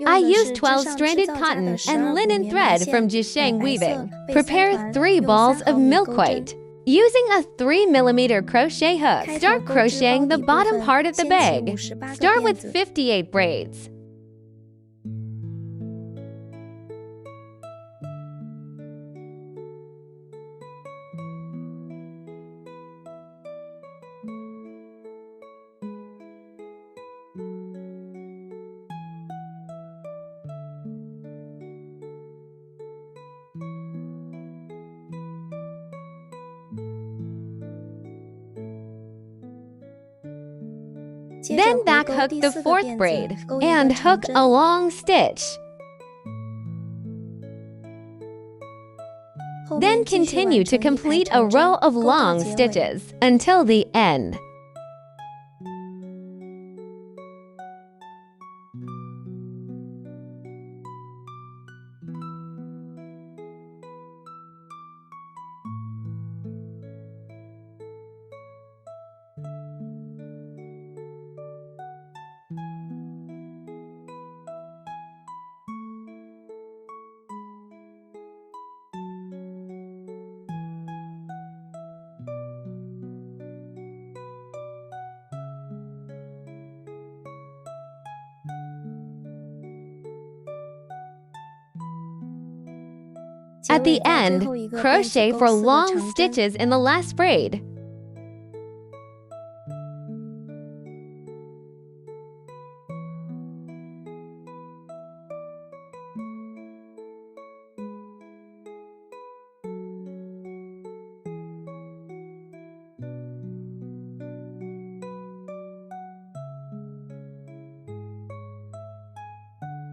I use 12-stranded cotton and linen thread from Jisheng Weaving. Prepare 3 balls of milkweed. Using a 3mm crochet hook, start crocheting the bottom part of the bag. Start with 58 braids. Then back hook the 4th braid and hook a long stitch. Then continue to complete a row of long stitches until the end. At the end, crochet for long stitches in the last braid.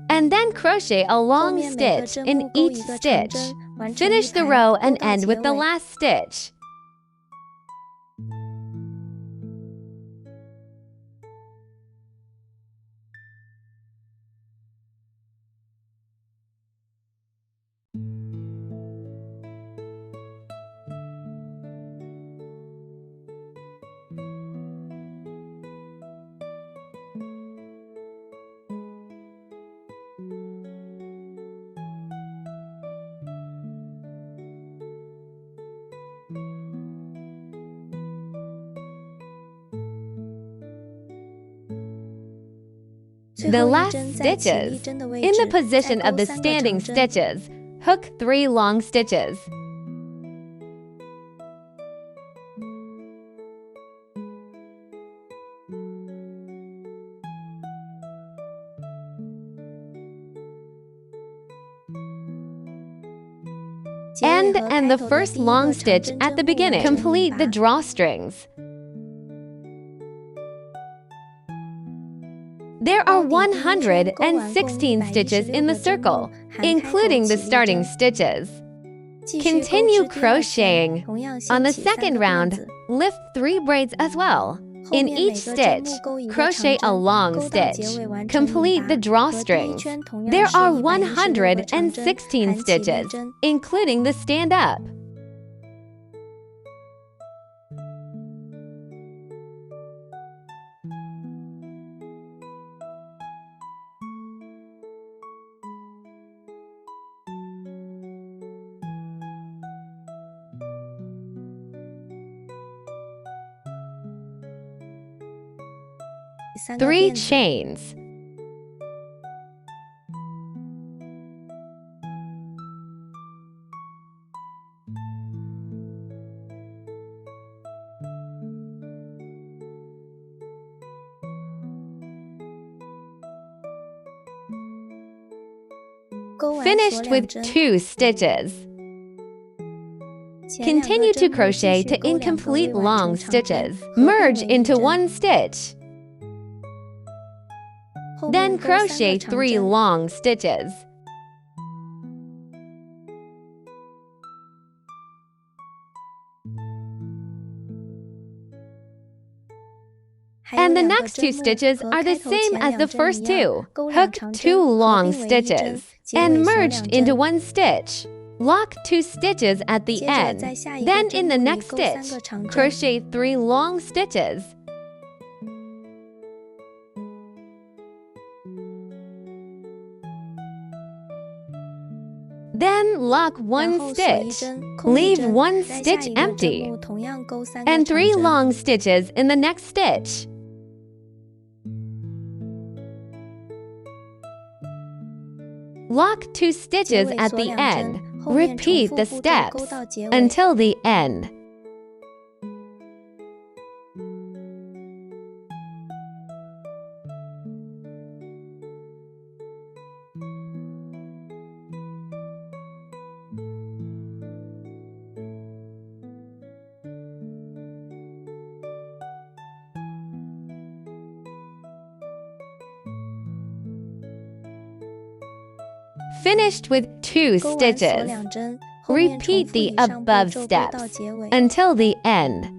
And then crochet a long stitch in each stitch. Finish the row and end with the last stitch. The last stitches. In the position of the standing stitches, hook 3 long stitches. And the first long stitch at the beginning. Complete the drawstrings. There are 116 stitches in the circle, including the starting stitches. Continue crocheting. On the second round, lift 3 braids as well. In each stitch, crochet a long stitch. Complete the drawstrings. There are 116 stitches, including the stand-up. Three chains. Finished with 2 stitches. Continue to crochet to incomplete long stitches. Merge into 1 stitch. Then crochet 3 long stitches. And the next 2 stitches are the same as the first 2. Hook 2 long stitches and merged into 1 stitch. Lock 2 stitches at the end. Then in the next stitch, crochet 3 long stitches. Then lock 1 stitch, leave 1 stitch empty, and 3 long stitches in the next stitch. Lock 2 stitches at the end. Repeat the steps until the end. Finished with 2 stitches. Repeat the above steps until the end.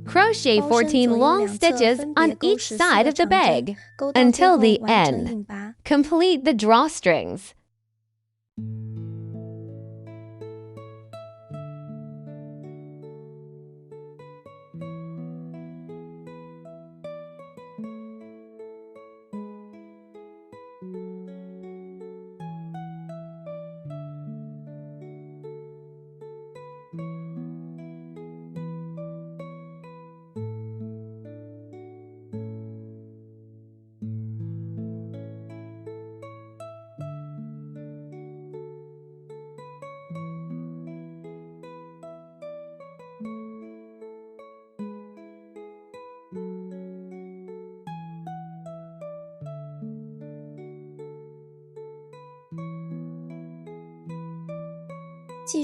Crochet 14 long stitches on each side of the bag until the end. Complete the drawstrings.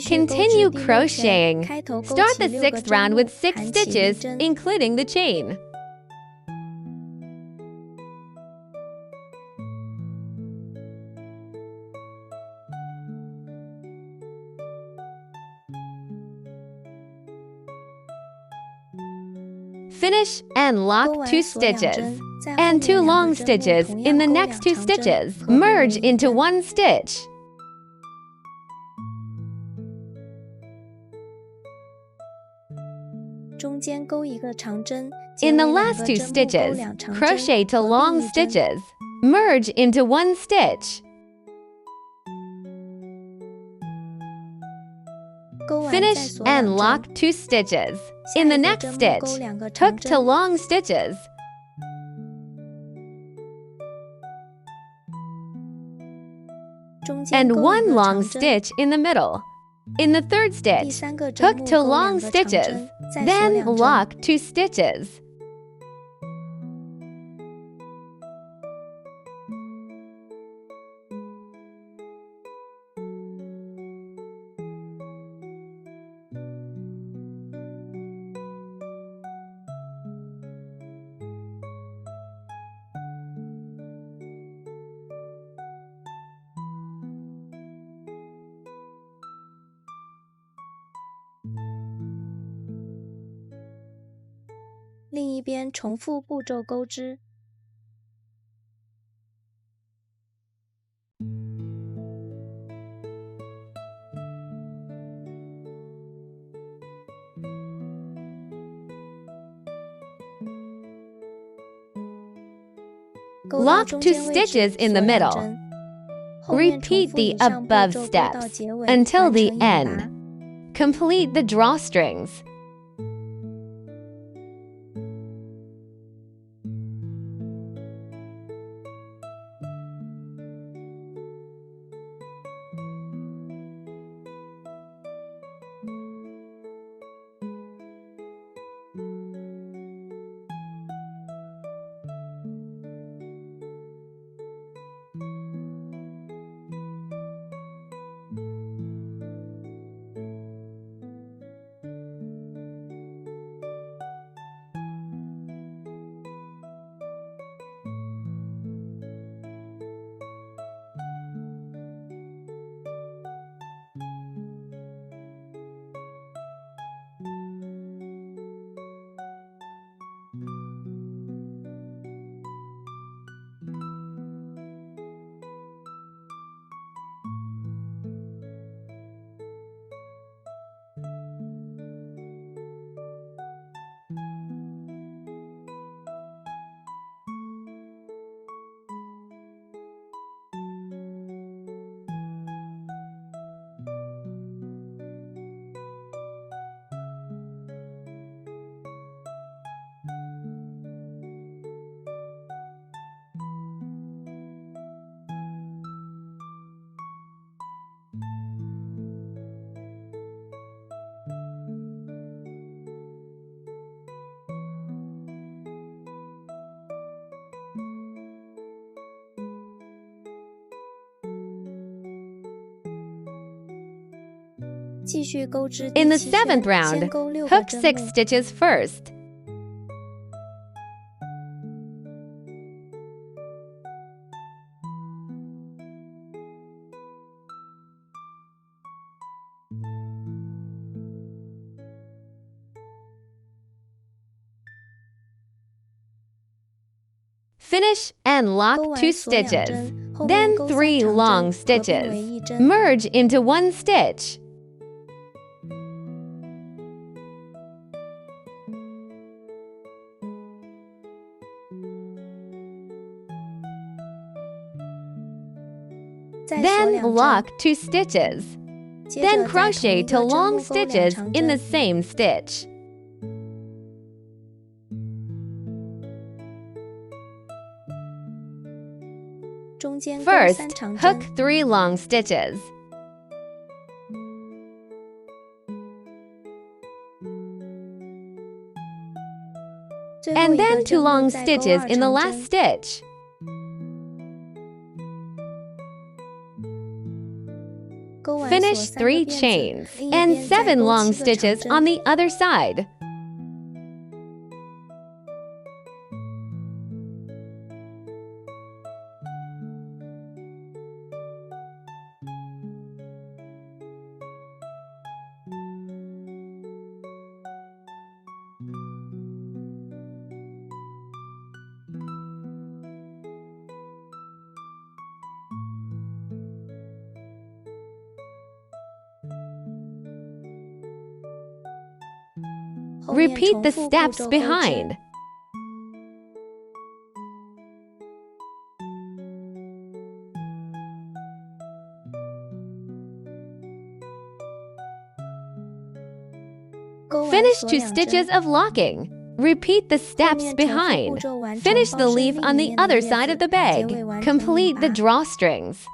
Continue crocheting. Start the 6th round with 6 stitches, including the chain. Finish and lock 2 stitches, and 2 long stitches in the next 2 stitches. Merge into 1 stitch. In the last 2 stitches, crochet to long stitches. Merge into 1 stitch. Finish and lock 2 stitches. In the next stitch, hook to long stitches. And 1 long stitch in the middle. In the 3rd stitch, hook to long stitches, then lock 2 stitches.另一边重复步骤钩织。Lock 2 stitches in the middle. Repeat the above steps until the end. Complete the drawstrings. In the seventh round, hook 6 stitches first. Finish and lock 2 stitches, then 3 long stitches. Merge into 1 stitch. Then lock 2 stitches. Then crochet 2 long stitches in the same stitch. First, hook 3 long stitches. And then 2 long stitches in the last stitch. Finish 3 chains and 7 long stitches on the other side. Repeat the steps behind. Finish 2 stitches of locking. Repeat the steps behind. Finish the leaf on the other side of the bag. Complete the drawstrings.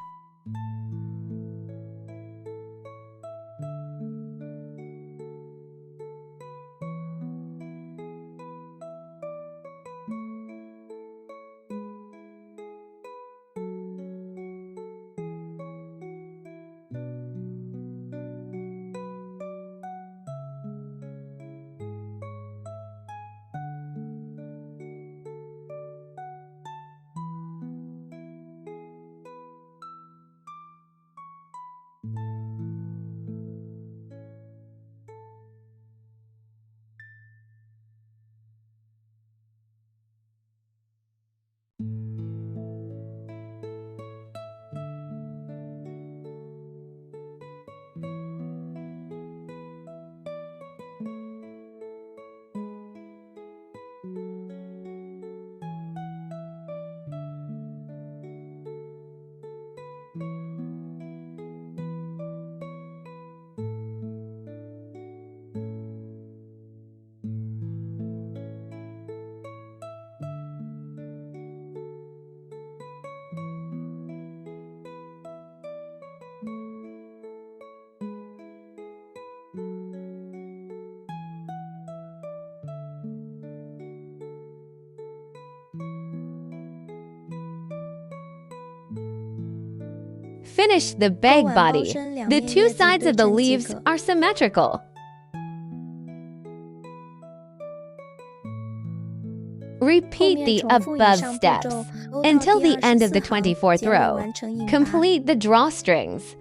finish the bag body, the two sides of the leaves are symmetrical. Repeat the above steps until the end of the 24th row. Complete the drawstrings.